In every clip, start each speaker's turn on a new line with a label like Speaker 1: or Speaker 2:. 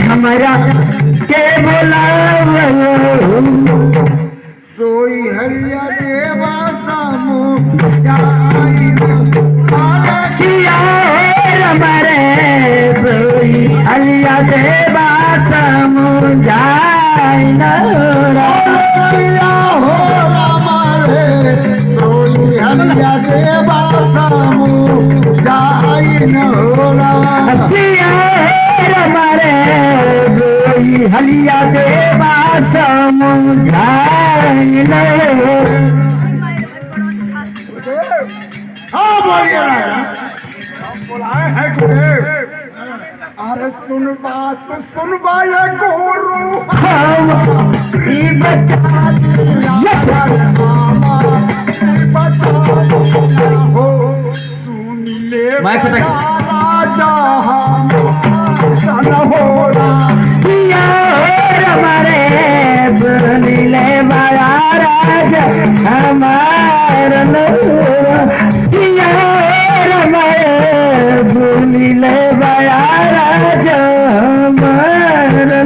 Speaker 1: हमारा के बोलावलो
Speaker 2: सोई हरिया देवा समुझाई
Speaker 1: किया हमारे सोई हरिया देवा समुझाई न
Speaker 2: किया हो हमारे सोई हरिया देवा समुझाई न
Speaker 1: किया हमारे सोई हरिया देवा समुझाई न
Speaker 2: हाँ बोलिए बोलाए है गुरुदेव। अरे सुन बा ये गुरु
Speaker 1: बचा
Speaker 2: हो सुन ले
Speaker 1: माइक से टक।
Speaker 2: राजा हो
Speaker 1: किया हमारे सुनीले बड़ा राज हमारा किया हमारे सुनीले बड़ा राज हमारा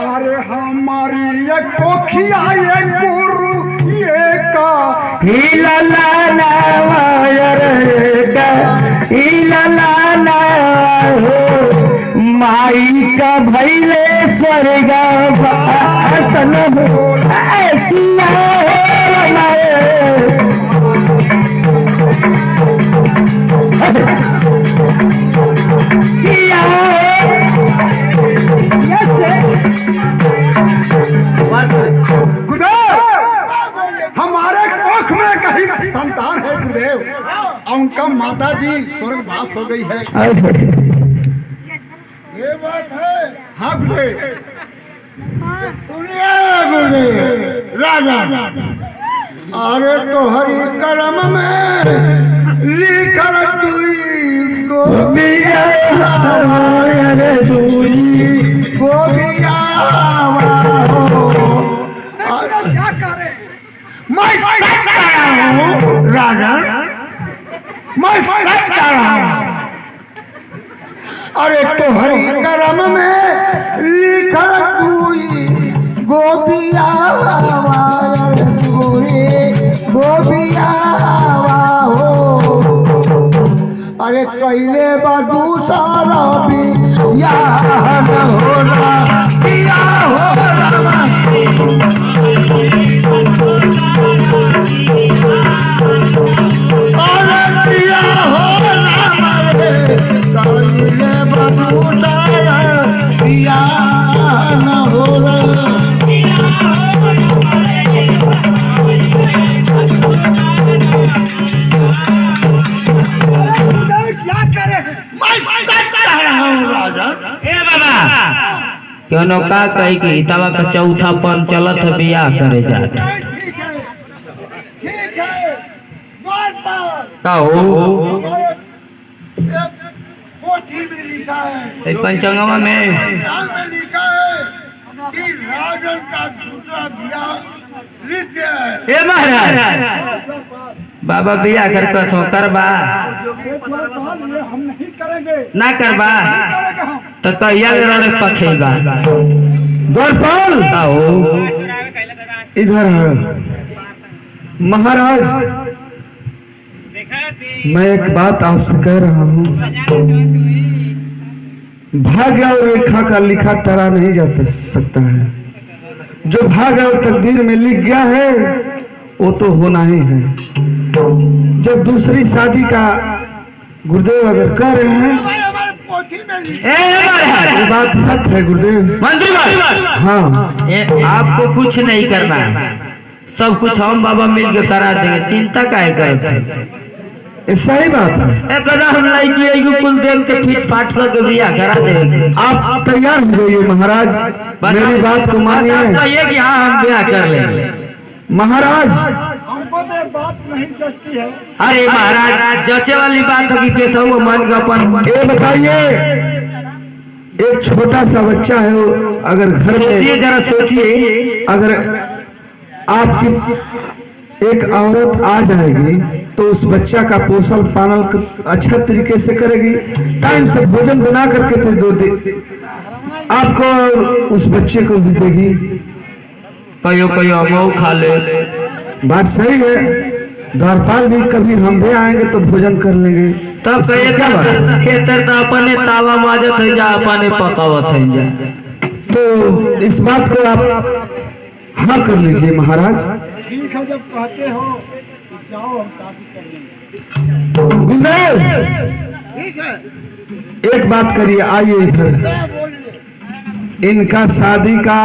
Speaker 2: अरे हमारी ये कोखिया ये गुरु ये का
Speaker 1: हिला लाना वायर का हिला लाना हो माई का भैले स्वर्ग भाषण हो ऐसिया किया
Speaker 2: गुरुदेव हमारे कोख में कहीं संतान है गुरुदेव और उनका माता जी स्वर्गवास हो गई है। ये बात है। हाँ गुरुदेव सुनिए गुरुदेव राजा अरे तो हरि कर्म में लिखल तुई गोबिया गोबिया मैं सकता हूँ राजा मैं सकता हूँ। अरे तो हरि कर्म में लिखल तुई गोबिया गोबिया हो अरे कैले बदू सारा भी याद होला पिया हो अरे पिया हो कैले बदू सारा पिया न होला
Speaker 1: क्यों का कही कि तवा का चौथा पन चलत है बियाह करे जात का हो पंचंगमा में
Speaker 2: लिखा है कि राजन का दूसरा बियाह लिख दिया है।
Speaker 1: ए महाराज बाबा बियाह करबा
Speaker 2: हम नहीं करेंगे
Speaker 1: ना करबा तो कहिया पखेगा
Speaker 3: द्वारपाल
Speaker 1: आओ
Speaker 3: इधर है महाराज मैं एक बात आपसे कह रहा हूँ भाग्य और रेखा का लिखा टरा नहीं जा सकता है। जो भाग्य और तकदीर में लिख गया है वो तो होना ही है। जब दूसरी शादी का गुरुदेव अगर कर रहे हैं ये बात सत्य है गुरुदेव।
Speaker 1: मंत्री
Speaker 3: हाँ
Speaker 1: आपको कुछ नहीं करना है, सब कुछ हम बाबा मिलकर करा देंगे, चिंता काहे करते।
Speaker 3: ये सही बात है।
Speaker 1: हम लड़की कुल देख के फिट फाट करके बियाह करा देंगे।
Speaker 3: आप तैयार हो जाइए महाराज, मेरी बात को मानिए।
Speaker 1: कहिए कि हाँ हम बियाह कर लेंगे।
Speaker 3: महाराज
Speaker 2: हमको तो बात नहीं जचती है।
Speaker 1: अरे महाराज जचे वाली बात है कि कैसा हुआ मन का अपन।
Speaker 3: ये बताइए एक छोटा सा बच्चा है वो अगर घर में
Speaker 1: सोचिए जरा सोचिए,
Speaker 3: अगर आपकी एक औरत आ जाएगी तो उस बच्चा का पोषण पालन अच्छा तरीके से करेगी, टाइम से भोजन बना करके तो दे आपको और उस बच्चे को भी देगी।
Speaker 1: कहियो कहियो हम खा ले।
Speaker 3: बात सही है, द्वारपाल भी कभी हम भी आएंगे तो भोजन कर लेंगे।
Speaker 1: तब
Speaker 3: इसमें क्या बात है?
Speaker 1: खेतर तो अपने तावा माजत है जा, अपने पकावत है जा।
Speaker 3: तो इस बात को आप हाँ कर लीजिए महाराज।
Speaker 2: ठीक है, जब कहते हो तो जाओ, हम शादी कर लेंगे।
Speaker 3: गुलदेव
Speaker 2: ठीक है,
Speaker 3: एक बात करिए, आइए इधर।
Speaker 2: क्या बोलिए?
Speaker 3: इनका शादी का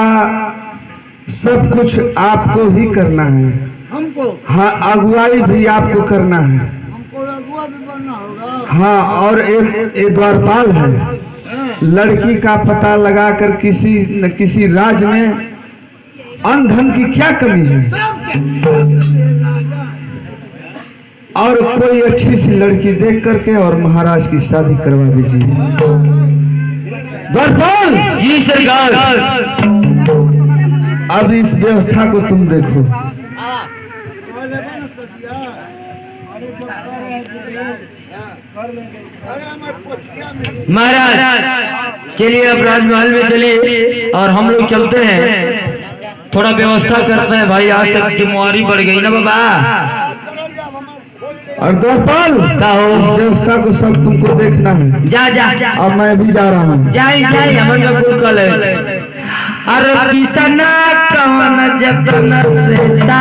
Speaker 3: सब कुछ आपको ही करना है।
Speaker 2: हमको
Speaker 3: हाँ, अगुवाई भी आपको करना है।
Speaker 2: हमको अगुआ भी बनना होगा।
Speaker 3: हाँ, और एक द्वारपाल है, लड़की का पता लगाकर किसी न किसी राज्य में अन्न धन की क्या कमी है, और कोई अच्छी सी लड़की देख करके और महाराज की शादी करवा दीजिए। द्वारपाल
Speaker 1: जी सरकार।
Speaker 3: अब इस व्यवस्था को तुम देखो।
Speaker 1: महाराज चलिए अब राजमहल में चलिए और हम लोग चलते हैं, थोड़ा व्यवस्था करते हैं भाई, आज तक जिम्मेवारी बढ़ गई ना बाबा।
Speaker 3: और द्वारपाल
Speaker 1: का हो
Speaker 3: इस व्यवस्था को सब तुमको देखना है।
Speaker 1: जा जा जा
Speaker 3: अब मैं भी जा रहा हूँ।
Speaker 1: जाए जाए हमारे कुल कल है। अरे किसना कवन जतन से सा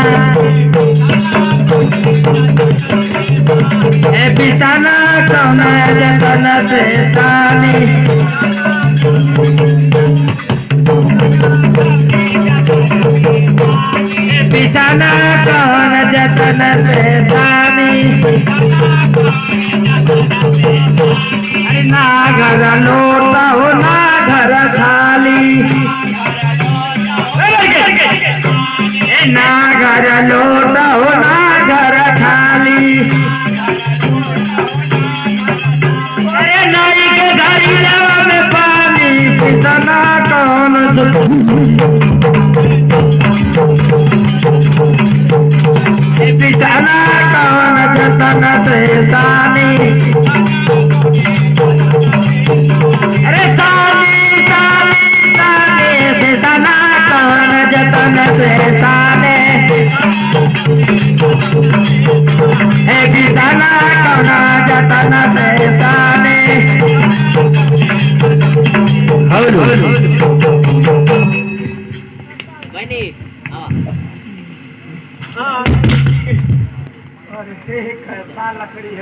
Speaker 1: ए बिसाना कवन जतन से सानी बिसाना कवन जतन से सानी अरे ना घर लोटा हो ना घर थाली ना घर लोटा हो ना घर थाली अरे नाई के घड़ी में पानी पिसना कौन पिसना कौन जतन से सानी अरे सानी सानी सानी पिसना कौन जतन से साने पिसना कौन जतन से साने।
Speaker 2: अरे कैसा लकड़ी है।